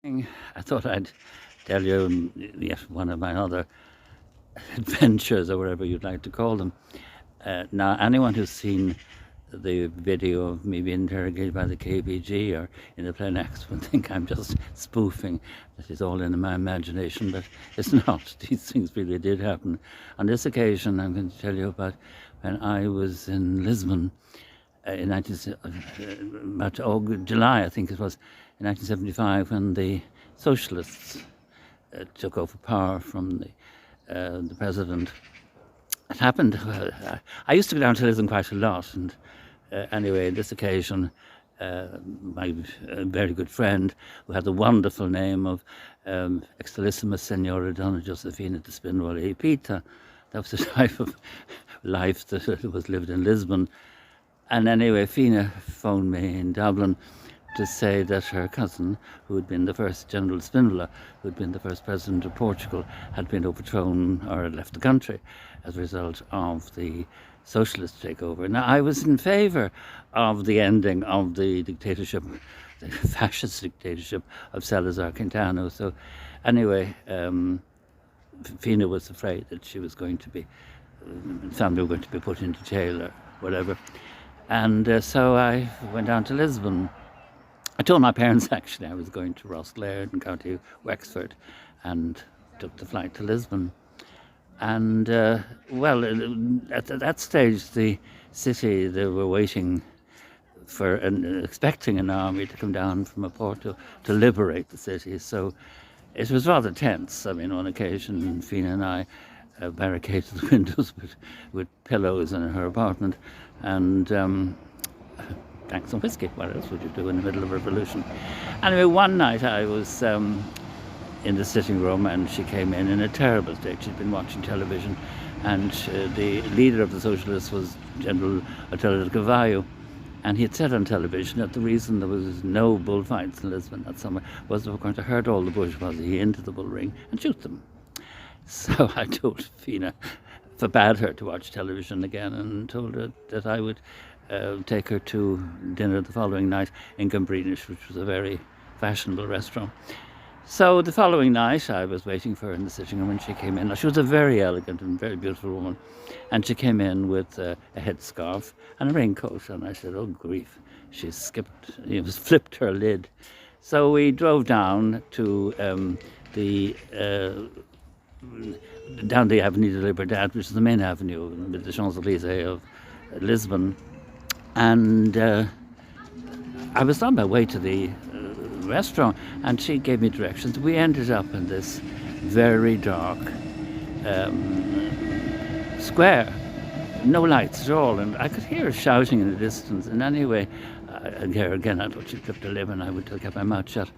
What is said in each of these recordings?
I thought I'd tell you yet one of my other adventures, or whatever you'd like to call them. Now, anyone who's seen the video of me being interrogated by the KBG or in the Play Next would think I'm just spoofing, that it's all in my imagination, but it's not. These things really did happen. On this occasion, I'm going to tell you about when I was in Lisbon in July, I think it was, in 1975, when the Socialists took over power from the president. It happened, I used to go down to Lisbon quite a lot, and anyway, this occasion, my very good friend, who had the wonderful name of Excelentíssima Senhora Dona Josefina de Spinwell e Pita, that was the type of life that was lived in Lisbon. And anyway, Fina phoned me in Dublin to say that her cousin, who had been the first General Spinwell, who had been the first president of Portugal, had been overthrown or had left the country as a result of the socialist takeover. Now, I was in favour of the ending of the dictatorship, the fascist dictatorship of Salazar Quintano. So anyway, Fina was afraid that she was going to be, family were going to be put into jail or whatever. And so I went down to Lisbon. I told my parents actually I was going to Rosslare in County Wexford, and took the flight to Lisbon. And well, at that stage, the city, they were waiting for expecting an army to come down from Oporto to liberate the city. So it was rather tense. I mean, on occasion, Fina and I barricaded the windows with pillows in her apartment, and drank some whiskey. What else would you do in the middle of a revolution? Anyway, one night I was in the sitting room, and she came in a terrible state. She'd been watching television, and the leader of the Socialists was General Otelo de Carvalho, and he had said on television that the reason there was no bullfights in Lisbon that summer was they were going to herd all the bourgeoisie into the bull ring and shoot them. So I told Fina, forbade her to watch television again, and told her that I would take her to dinner the following night in Gambrinus, which was a very fashionable restaurant. So the following night I was waiting for her in the sitting room, and she came in. Now, she was a very elegant and very beautiful woman, and she came in with a headscarf and a raincoat, and I said, oh grief, she's flipped her lid. So we drove down to down the Avenue de Liberdade, which is the main avenue with the Champs-Élysées of Lisbon. And I was on my way to the restaurant, and she gave me directions. We ended up in this very dark square, no lights at all, and I could hear her shouting in the distance. And anyway, here again, I thought she'd flipped her lid, and I would have kept my mouth shut.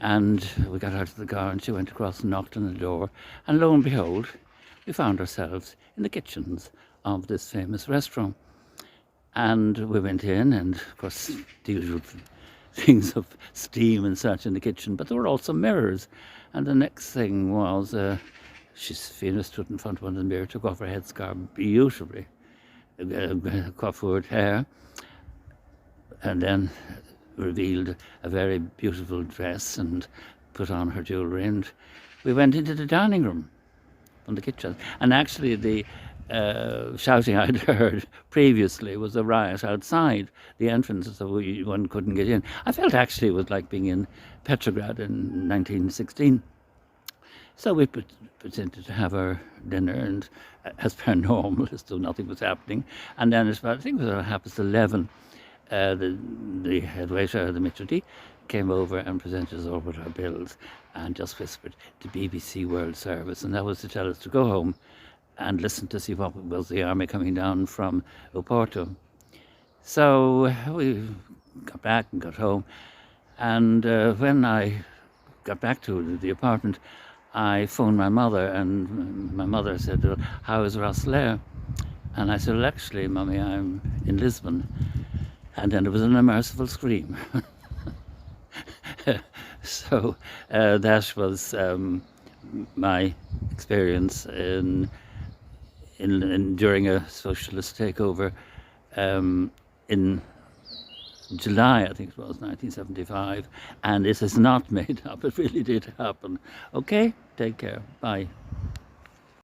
And we got out of the car, and she went across and knocked on the door, and lo and behold, we found ourselves in the kitchens of this famous restaurant. And we went in, and of course the usual things of steam and such in the kitchen, but there were also mirrors. And the next thing was Fina stood in front of one of the mirrors, took off her headscarf beautifully, coiffured hair, and then revealed a very beautiful dress and put on her jewellery, and we went into the dining room from the kitchen. And actually the shouting I'd heard previously was a riot outside the entrance, so one couldn't get in. I felt actually it was like being in Petrograd in 1916. So we pretended to have our dinner, and as per normal, as though nothing was happening. And then I think it was about 11:30, the head waiter, the maitre d', came over and presented us all with our bills, and just whispered to BBC World Service, and that was to tell us to go home and listen to see what was the army coming down from Oporto. So we got back and got home, and when I got back to the apartment, I phoned my mother, and my mother said, well, how is Rosslare? And I said, well, actually, Mummy, I'm in Lisbon. And then there was an unmerciful scream. So that was my experience during a socialist takeover in July, I think it was, 1975, and this is not made up. It really did happen. Okay, take care. Bye.